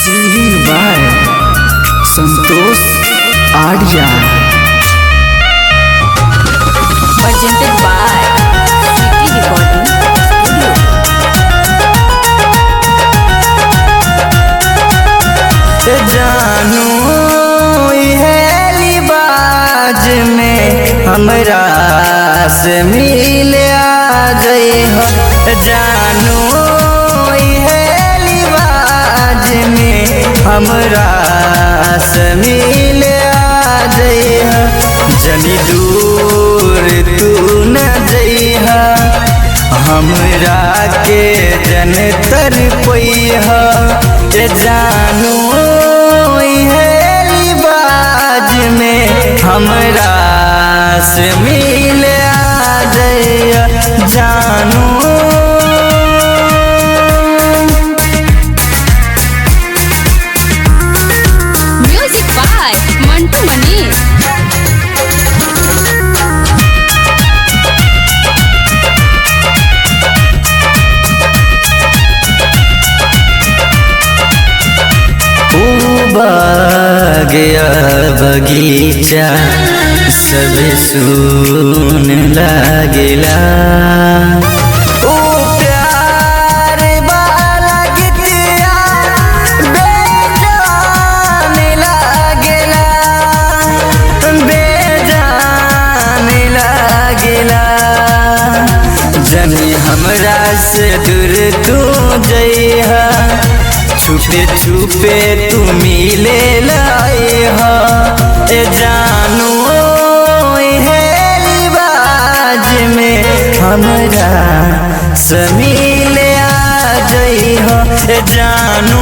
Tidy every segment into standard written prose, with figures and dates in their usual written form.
Singing by Santosh Arya. presented by City Recording Studio। जानू इहेली बाज में हमरा से मिले आ जाई हो। जानू इहेली बाज में हमरा से मिले आ जाई हो। जनी दूर तू न जइहा हमरा के जन तर पैहा। जानू इहेली बाज में हमरा से मिले आ जाइया। जानू Music by Mantu Mani। गया बगीचा सब सुन लागेला। ओ प्यार वाला गीतिया बेजान लागेला, बेजान लागेला। जनी हमरा से दूर तू जइहा, छुपे छुपे तू मिले लाए हा। जानू इहेली बाज में हमरा से मिले आ जाई हो। जानू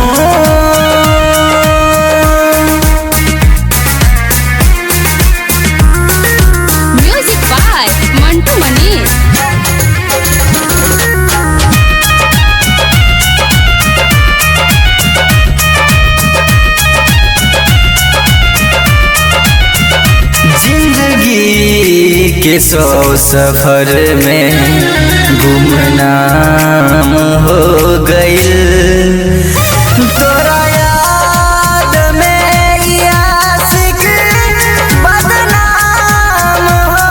Music by Mantu Mani। जिंदगी के 100 सफर में गुमनाम हो गइल। तोरा याद में ये आशिक बदनाम हो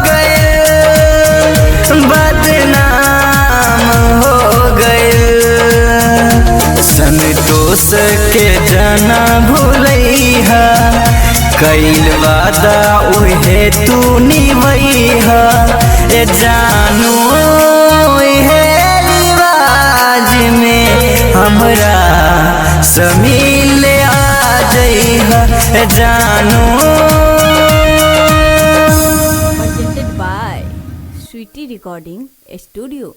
गइल, बदनाम हो गइल। संतोष के जना भूलैहा, कैल वादा उहे तू निभैहा। जानू इहेली बाज में हमरा से मिले आ जाइहा। जानू Presented by City Recording Studio।